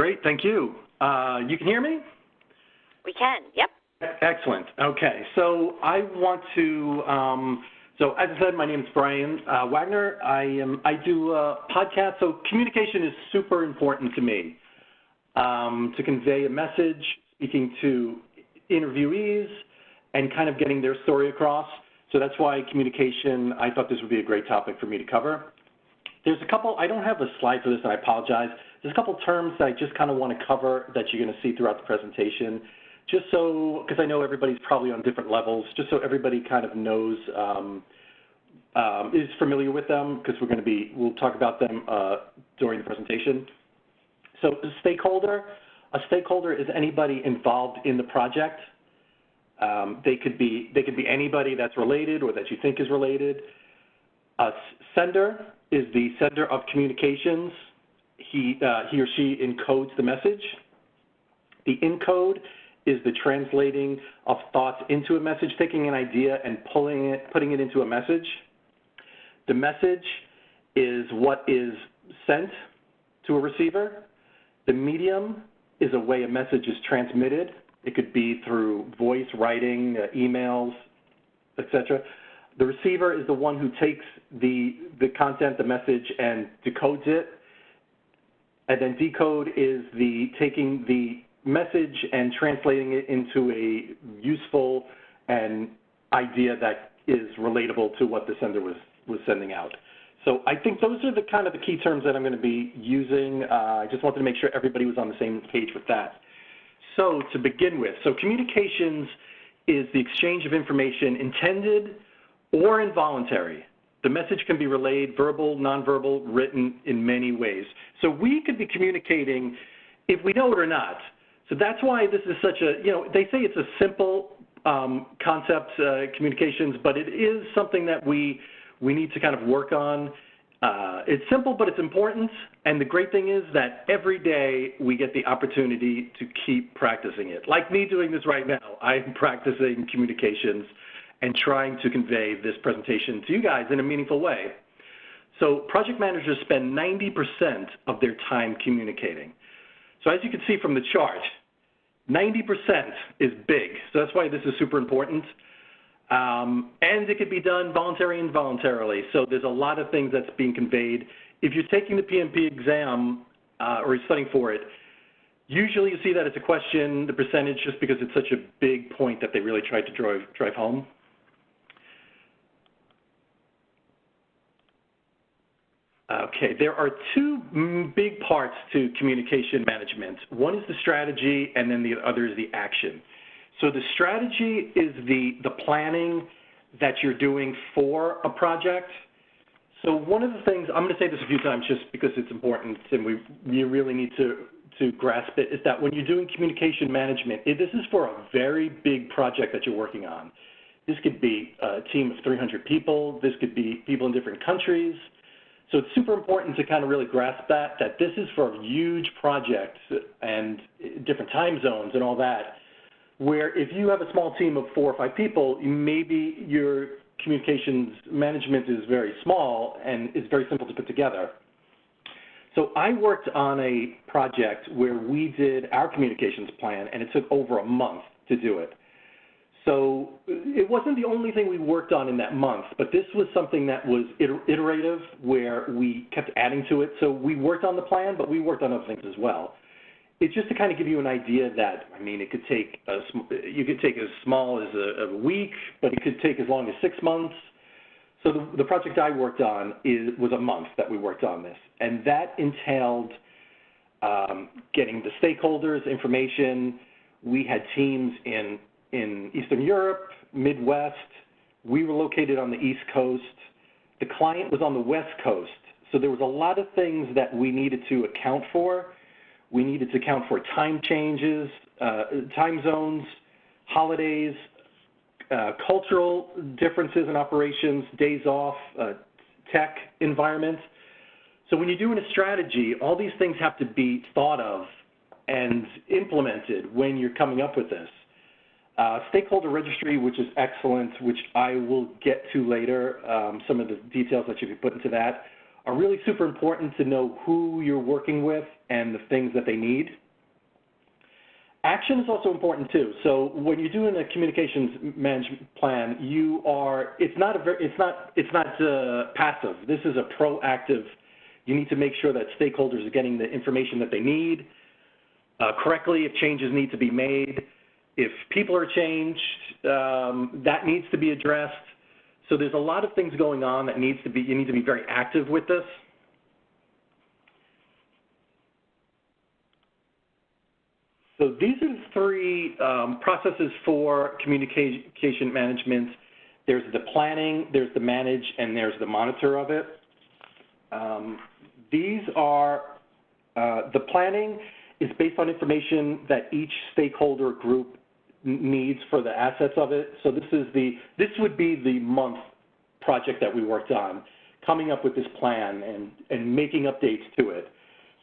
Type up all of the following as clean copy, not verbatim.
Great, thank you. You can hear me? We can, yep. Excellent. Okay, so I want to, so as I said, my name is Brian Wagner. I do a podcast, so communication is super important to me. To convey a message, speaking to interviewees, and kind of getting their story across. So that's why communication, I thought this would be a great topic for me to cover. There's a couple, I don't have a slide for this, and I apologize. There's a couple terms that I just kind of want to cover that you're going to see throughout the presentation, just so, because I know everybody's probably on different levels, just so everybody kind of knows, is familiar with them, because we'll talk about them during the presentation. So a stakeholder is anybody involved in the project. They could be anybody that's related or that you think is related. A sender is the sender of communications. He or she encodes the message. The encode is the translating of thoughts into a message, taking an idea and putting it into a message. The message is what is sent to a receiver. The medium is a way a message is transmitted. It could be through voice, writing, emails, etc. The receiver is the one who takes the content, the message, and decodes it. And then decode is taking the message and translating it into a useful and idea that is relatable to what the sender was sending out. So I think those are the kind of the key terms that I'm going to be using. I just wanted to make sure everybody was on the same page with that. So to begin with, so communications is the exchange of information intended or involuntary. The message can be relayed verbal, nonverbal, written in many ways. So we could be communicating if we know it or not. So that's why this is such a, they say it's a simple concept, communications, but it is something that we need to kind of work on. It's simple, but it's important. And the great thing is that every day we get the opportunity to keep practicing it. Like me doing this right now, I'm practicing communications and trying to convey this presentation to you guys in a meaningful way. So project managers spend 90% of their time communicating. So as you can see from the chart, 90% is big. So that's why this is super important. And it could be done voluntary and involuntarily. So there's a lot of things that's being conveyed. If you're taking the PMP exam or you're studying for it, usually you see that it's a question, the percentage, just because it's such a big point that they really tried to drive home. Okay, there are two big parts to communication management. One is the strategy, and then the other is the action. So the strategy is the planning that you're doing for a project. So one of the things, I'm going to say this a few times just because it's important and you really need to grasp it, is that when you're doing communication management, this is for a very big project that you're working on. This could be a team of 300 people. This could be people in different countries. So it's super important to kind of really grasp that this is for a huge project and different time zones and all that, where if you have a small team of 4 or 5 people, maybe your communications management is very small and it's very simple to put together. So I worked on a project where we did our communications plan, and it took over a month to do it. So it wasn't the only thing we worked on in that month, but this was something that was iterative, where we kept adding to it. So we worked on the plan, but we worked on other things as well. It's just to kind of give you an idea that, I mean, it could take, you could take as small as a week, but it could take as long as 6 months. So the project I worked on was a month that we worked on this, and that entailed getting the stakeholders information. We had teams in Eastern Europe, Midwest. We were located on the East Coast. The client was on the West Coast. So there was a lot of things that we needed to account for. We needed to account for time changes, time zones, holidays, cultural differences in operations, days off, tech environment. So when you're doing a strategy, all these things have to be thought of and implemented when you're coming up with this. Stakeholder registry, which is excellent, which I will get to later, some of the details that should be put into that. are really super important to know who you're working with and the things that they need. Action is also important too. So when you're doing a communications management plan, it's not passive. This is a proactive. You need to make sure that stakeholders are getting the information that they need correctly. If changes need to be made, if people are changed, that needs to be addressed. So there's a lot of things going on that you need to be very active with this. So these are the three processes for communication management. There's the planning, there's the manage, and there's the monitor of it. These are, the planning is based on information that each stakeholder group needs for the assets of it. So this would be the month project that we worked on, coming up with this plan and making updates to it.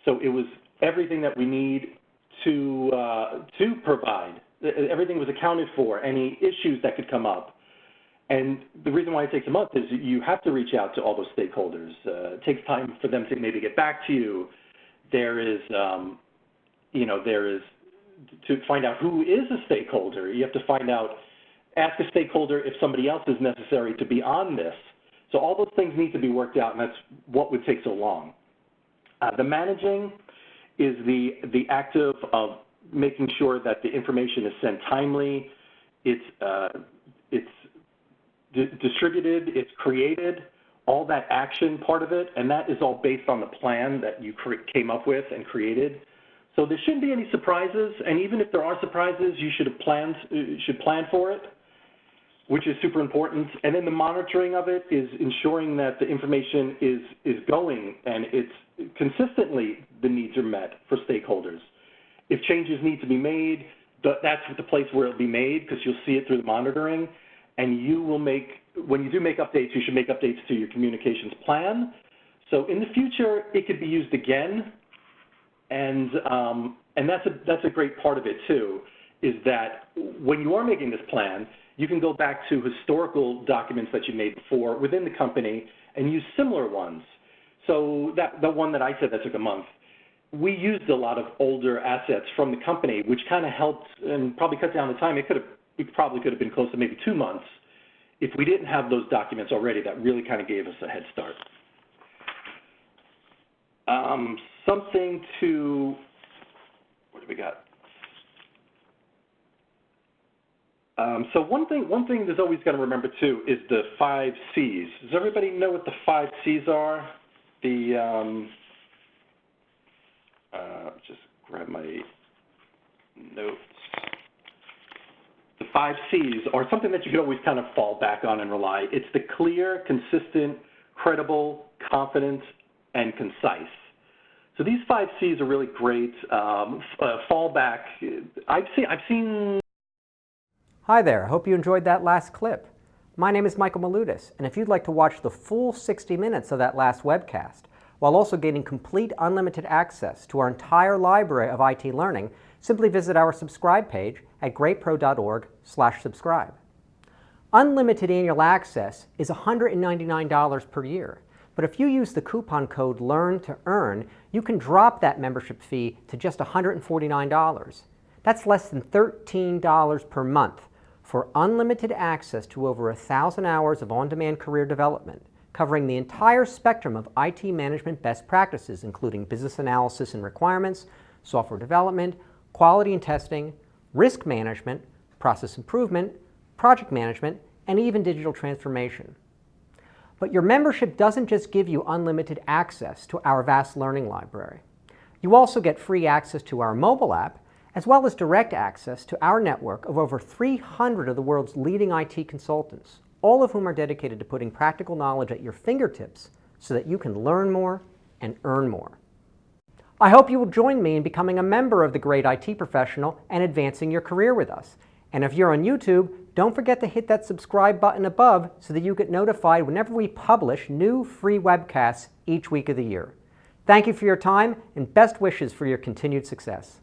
So it was everything that we need to provide. Everything was accounted for, any issues that could come up. And the reason why it takes a month is you have to reach out to all those stakeholders. It takes time for them to maybe get back to you. There is to find out who is a stakeholder. You have to ask a stakeholder if somebody else is necessary to be on this. So all those things need to be worked out, and that's what would take so long. The managing is the act of making sure that the information is sent timely, it's distributed, it's created, all that action part of it, and that is all based on the plan that you came up with and created. So there shouldn't be any surprises, and even if there are surprises, you should plan for it, which is super important. And then the monitoring of it is ensuring that the information is going and it's consistently the needs are met for stakeholders. If changes need to be made, that's the place where it'll be made because you'll see it through the monitoring. And you will when you do make updates, you should make updates to your communications plan. So in the future, it could be used again. And that's a great part of it too, is that when you are making this plan, you can go back to historical documents that you made before within the company and use similar ones. So the one that I said that took a month, we used a lot of older assets from the company, which kind of helped and probably cut down the time. It probably could have been close to maybe 2 months if we didn't have those documents already. That really kind of gave us a head start. Something to, what do we got? So one thing there's always got to remember too is the 5 C's. Does everybody know what the 5 C's are? Just grab my notes. The 5 C's are something that you can always kind of fall back on and rely. It's the clear, consistent, credible, confident, and concise. So these 5 C's are really great. Fallback. I've seen. Hi there. I hope you enjoyed that last clip. My name is Michael Malutis, and if you'd like to watch the full 60 minutes of that last webcast, while also gaining complete unlimited access to our entire library of IT learning, simply visit our subscribe page at greatpro.org/subscribe. Unlimited annual access is $199 per year, but if you use the coupon code LEARN2EARN, you can drop that membership fee to just $149. That's less than $13 per month for unlimited access to over 1,000 hours of on-demand career development, covering the entire spectrum of IT management best practices, including business analysis and requirements, software development, quality and testing, risk management, process improvement, project management, and even digital transformation. But your membership doesn't just give you unlimited access to our vast learning library. You also get free access to our mobile app, as well as direct access to our network of over 300 of the world's leading IT consultants, all of whom are dedicated to putting practical knowledge at your fingertips so that you can learn more and earn more. I hope you will join me in becoming a member of the Great IT Professional and advancing your career with us. And if you're on YouTube, don't forget to hit that subscribe button above so that you get notified whenever we publish new free webcasts each week of the year. Thank you for your time and best wishes for your continued success.